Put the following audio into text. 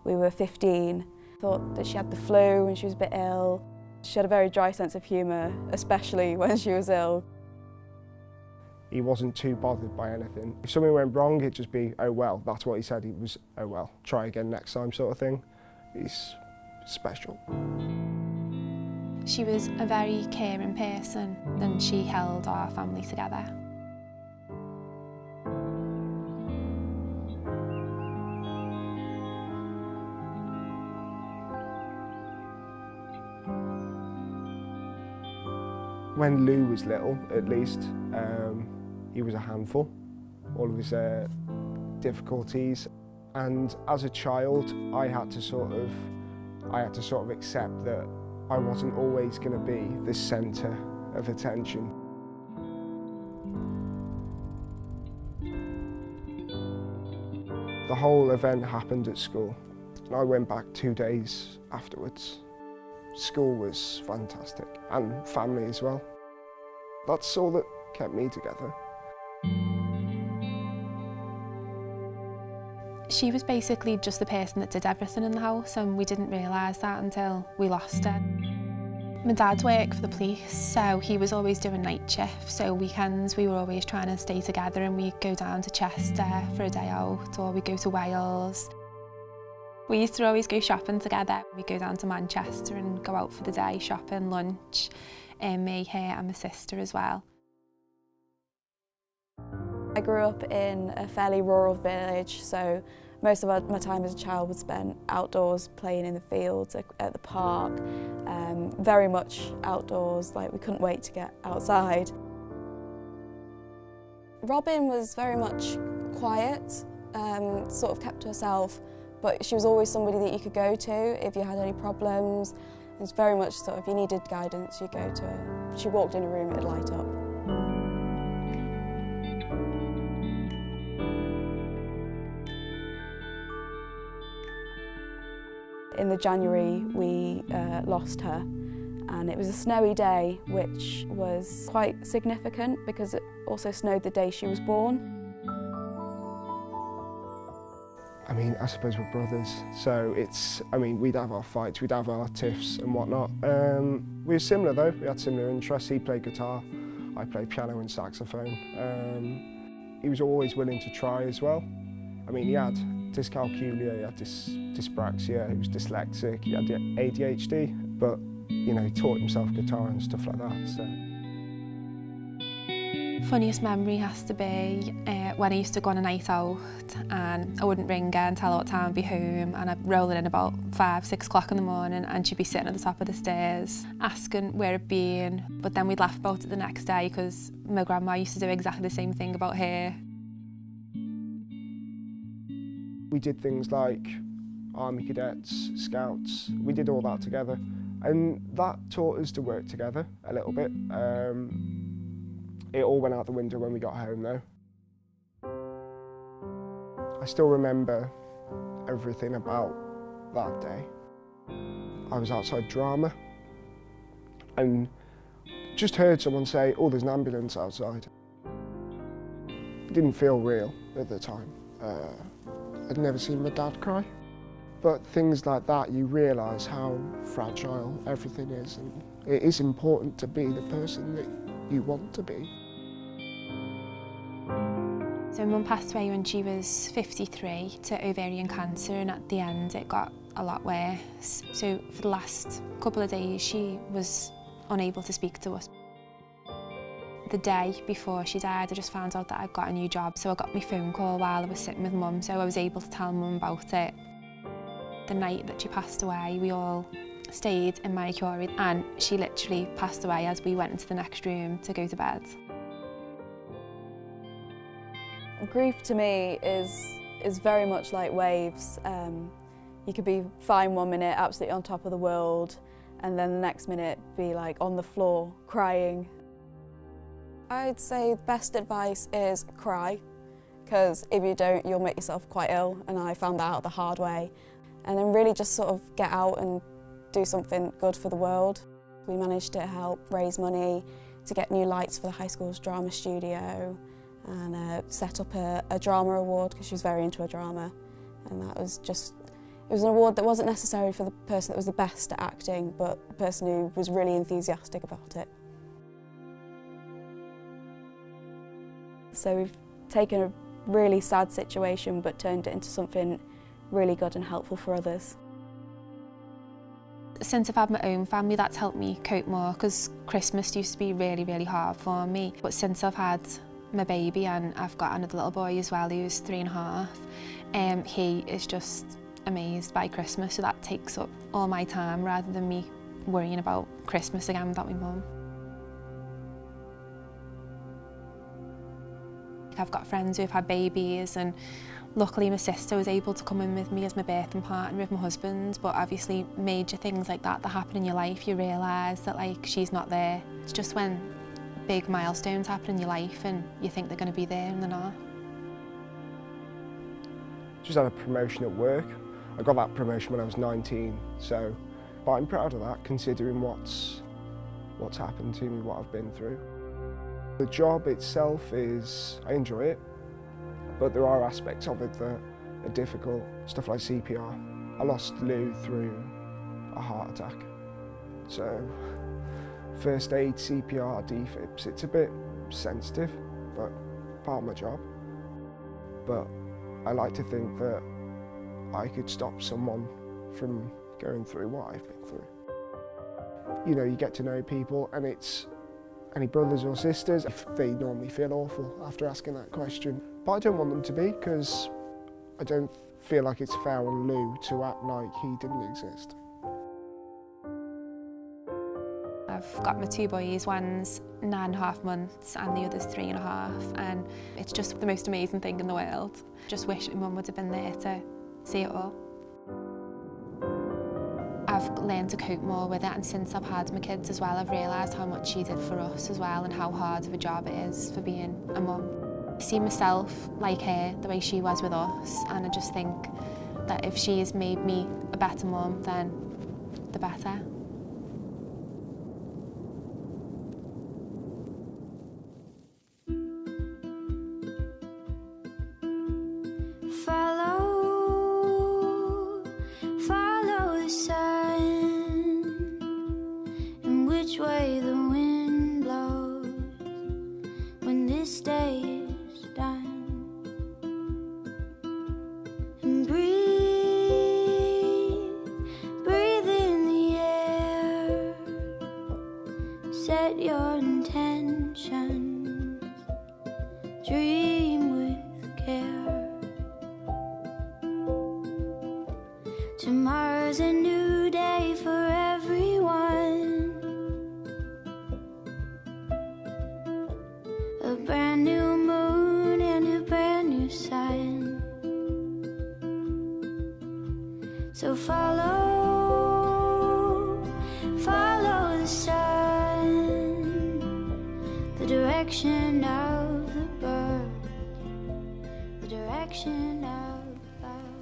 We were 15, thought that she had the flu and she was a bit ill. She had a very dry sense of humour, especially when she was ill. He wasn't too bothered by anything. If something went wrong, it'd just be, oh well, that's what he said. He was, oh well, try again next time sort of thing. He's special. She was a very caring person and she held our family together. When Lou was little, at least, he was a handful, all of his difficulties. And as a child, I had to sort of accept that I wasn't always going to be the centre of attention. The whole event happened at school, and I went back 2 days afterwards. School was fantastic, and family as well. That's all that kept me together. She was basically just the person that did everything in the house, and we didn't realise that until we lost her. My dad worked for the police, so he was always doing night shifts, so weekends we were always trying to stay together, and we'd go down to Chester for a day out, or we'd go to Wales. We used to always go shopping together. We'd go down to Manchester and go out for the day, shopping, lunch, me, her and my sister as well. I grew up in a fairly rural village, so most of my time as a child was spent outdoors, playing in the fields, at the park, very much outdoors, like we couldn't wait to get outside. Robin was very much quiet, sort of kept to herself, but she was always somebody that you could go to if you had any problems. It's very much sort of, if you needed guidance, you go to her. She walked in a room, it'd light up. In the January, we lost her, and it was a snowy day, which was quite significant because it also snowed the day she was born. I mean, I suppose we're brothers, so we'd have our fights, we'd have our tiffs and whatnot. We were similar though, we had similar interests. He played guitar, I played piano and saxophone. He was always willing to try as well. I mean, he had dyscalculia, he had dyspraxia, he was dyslexic, he had ADHD, but, you know, he taught himself guitar and stuff like that, so. Funniest memory has to be when I used to go on a night out and I wouldn't ring her and tell her what time I'd be home, and I'd roll in about 5, 6 o'clock in the morning and she'd be sitting at the top of the stairs asking where I'd been, but then we'd laugh about it the next day because my grandma used to do exactly the same thing about her. We did things like Army Cadets, Scouts, we did all that together, and that taught us to work together a little bit. It all went out the window when we got home though. I still remember everything about that day. I was outside drama and just heard someone say, oh, there's an ambulance outside. It didn't feel real at the time. I'd never seen my dad cry. But things like that, you realise how fragile everything is, and it is important to be the person that you want to be. So my mum passed away when she was 53 to ovarian cancer, and at the end it got a lot worse. So for the last couple of days she was unable to speak to us. The day before she died, I just found out that I'd got a new job, so I got my phone call while I was sitting with Mum, so I was able to tell Mum about it. The night that she passed away, we all stayed in Marie Curie, and she literally passed away as we went into the next room to go to bed. Grief to me is very much like waves. You could be fine one minute, absolutely on top of the world, and then the next minute be like on the floor crying. I'd say the best advice is cry, because if you don't, you'll make yourself quite ill, and I found that out the hard way. And then really just sort of get out and do something good for the world. We managed to help raise money to get new lights for the high school's drama studio, and set up a drama award because she was very into a drama, and that was just, it was an award that wasn't necessarily for the person that was the best at acting, but the person who was really enthusiastic about it. So we've taken a really sad situation but turned it into something really good and helpful for others. Since I've had my own family, that's helped me cope more, because Christmas used to be really, really hard for me. But since I've had my baby, and I've got another little boy as well who's 3.5, he is just amazed by Christmas, so that takes up all my time rather than me worrying about Christmas again without my mum. I've got friends who have had babies, and luckily my sister was able to come in with me as my birthing partner with my husband, but obviously major things like that happen in your life, you realise that like she's not there. It's just when big milestones happen in your life and you think they're going to be there and they're not. Just had a promotion at work. I got that promotion when I was 19, so but I'm proud of that considering what's happened to me, what I've been through. The job itself is, I enjoy it, but there are aspects of it that are difficult. Stuff like CPR. I lost Lou through a heart attack. So first aid, CPR, defibs, it's a bit sensitive, but part of my job. But I like to think that I could stop someone from going through what I've been through. You know, you get to know people, and it's any brothers or sisters, they normally feel awful after asking that question. But I don't want them to be, because I don't feel like it's fair on Lou to act like he didn't exist. I've got my two boys, one's 9.5 months and the other's 3.5, and it's just the most amazing thing in the world. Just wish my mum would have been there to see it all. I've learned to cope more with it, and since I've had my kids as well, I've realised how much she did for us as well and how hard of a job it is for being a mum. I see myself like her, the way she was with us, and I just think that if she has made me a better mum, then the better. Which way the wind blows when this day is done, and breathe in the air, set your intentions, dream with care. Tomorrow's a new day for everyone. A brand new moon and a brand new sun. So follow the sun, the direction of the bird, the direction of the cloud.